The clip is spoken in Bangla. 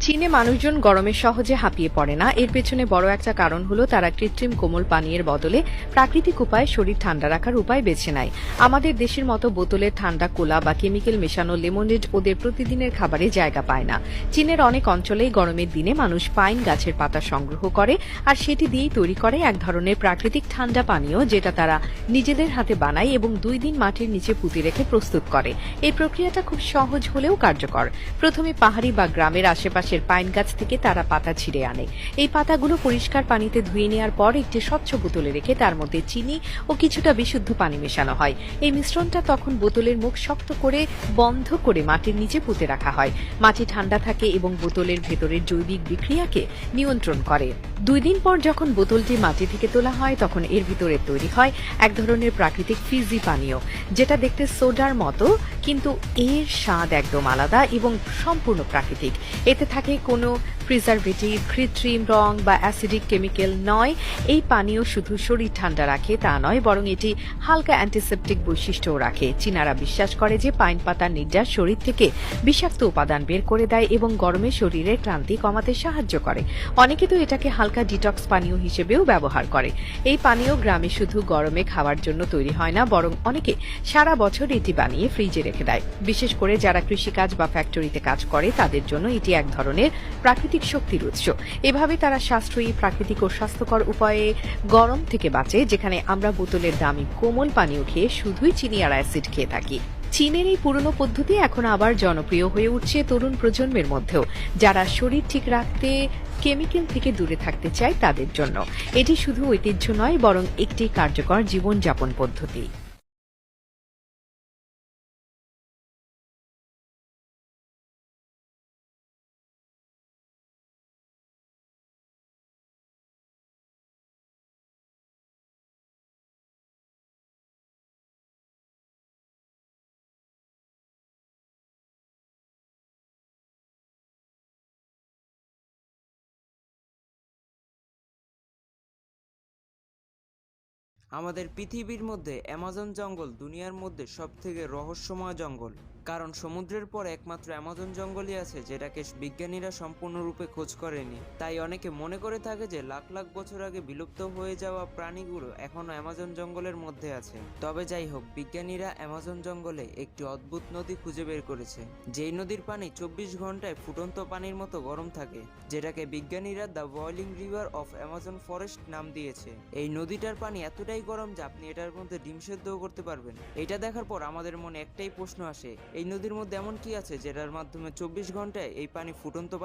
চীনে মানুষজন গরমে সহজে হাঁপিয়ে পড়ে না। এর পেছনে বড় একটা কারণ হলো তারা কৃত্রিম কোমল পানীয়ের বদলে প্রাকৃতিক উপায়ে শরীর ঠান্ডা রাখার উপায় বেছে নেয়। আমাদের দেশের মতো বোতলের ঠান্ডা কোলা বা কেমিক্যাল মেশানো লেমনেড ওদের প্রতিদিনের খাবারে জায়গা পায় না। চীনের অনেক অঞ্চলেই গরমের দিনে মানুষ পাইন গাছের পাতা সংগ্রহ করে আর সেটি দিয়েই তৈরি করে এক ধরনের প্রাকৃতিক ঠান্ডা পানীয়, যেটা তারা নিজেদের হাতে বানায় এবং 2 দিন মাটির নিচে পুঁতে রেখে প্রস্তুত করে। এই প্রক্রিয়াটা খুব সহজ হলেও কার্যকর। প্রথমে পাহাড়ি বা গ্রামের আশেপাশের পাইন গাছ থেকে তারা পাতা ছিঁড়ে আনে। এই পাতাগুলো পরিষ্কার পানিতে ধুয়ে নেওয়ার পর একটি স্বচ্ছ বোতলে রেখে তার মধ্যে চিনি ও কিছুটা বিশুদ্ধ পানি মেশানো হয়। এই মিশ্রণটা তখন বোতলের মুখ শক্ত করে বন্ধ করে মাটির নিচে পুঁতে রাখা হয়। মাটি ঠান্ডা থাকে এবং বোতলের ভেতরের জৈবিক বিক্রিয়াকে নিয়ন্ত্রণ করে। 2 দিন পর যখন বোতলটি মাটি থেকে তোলা হয়, তখন এর ভিতরে তৈরি হয় এক ধরনের প্রাকৃতিক ফিজি পানীয়, যেটা দেখতে সোডার মতো, কিন্তু এর স্বাদ একদম আলাদা এবং সম্পূর্ণ প্রাকৃতিক। এতে থাকে কোনো প্রিজারভেটিভ, কৃত্রিম রং বা অ্যাসিডিক কেমিক্যাল নয়। এই পানীয় শুধু শরীর ঠান্ডা রাখে তা নয়, বরং এটি হালকা অ্যান্টিসেপটিক বৈশিষ্ট্যও রাখে। চীনারা বিশ্বাস করে যে পাইন পাতার নির্যাস শরীর থেকে বিষাক্ত উপাদান বের করে দেয় এবং গরমে শরীরের ক্লান্তি কমাতে সাহায্য করে। অনেকে তো এটাকে হালকা ডিটক্স পানীয় হিসেবেও ব্যবহার করে। এই পানীয় গ্রামে শুধু গরমে খাওয়ার জন্য তৈরি হয় না, বরং অনেকে সারা বছর এটি বানিয়ে ফ্রিজে রেখে দেয়। বিশেষ করে যারা কৃষিকাজ বা ফ্যাক্টরিতে কাজ করে তাদের জন্য এটি এক ধরনের প্রাকৃতিক শক্তির উৎস। এভাবে তারা সাশ্রয়ী, প্রাকৃতিক ও স্বাস্থ্যকর উপায়ে গরম থেকে বাঁচে, যেখানে আমরা বোতলের দামি কোমল পানীয় খেয়ে শুধুই চিনি আর অ্যাসিড খেয়ে থাকি। চীনের এই পুরনো পদ্ধতি এখন আবার জনপ্রিয় হয়ে উঠছে তরুণ প্রজন্মের মধ্যেও, যারা শরীর ঠিক রাখতে কেমিক্যাল থেকে দূরে থাকতে চায় তাদের জন্য। এটি শুধু ঐতিহ্য নয়, বরং একটি কার্যকর জীবনযাপন পদ্ধতি। আমাদের পৃথিবীর মধ্যে অ্যামাজন জঙ্গল দুনিয়ার মধ্যে সবথেকে রহস্যময় জঙ্গল। কারণ সমুদ্রের পর একমাত্র অ্যামাজন জঙ্গলই আছে যেটাকে বিজ্ঞানীরা সম্পূর্ণরূপে খোঁজ করেনি। তাই অনেকে মনে করে থাকে যে লাখ লাখ বছর আগে বিলুপ্ত হয়ে যাওয়া প্রাণীগুলো এখনো অ্যামাজন জঙ্গলের মধ্যে আছে। তবে যাই হোক, বিজ্ঞানীরা অ্যামাজন জঙ্গলে একটি অদ্ভুত নদী খুঁজে বের করেছে, যেই নদীর পানি 24 ঘন্টায় ফুটন্ত পানির মতো গরম থাকে, যেটাকে বিজ্ঞানীরা the boiling river of Amazon forest নাম দিয়েছে। এই নদীটার পানি এতটাই গরম যে আপনি এটার মধ্যে ডিম সেদ্ধও করতে পারবেন। এটা দেখার পর আমাদের মনে একটাই প্রশ্ন আসে, এই নদীর মধ্যে এমন কি আছে যেটার মাধ্যমে 24 ঘন্টায় এই পানি ফুটন্ত পানি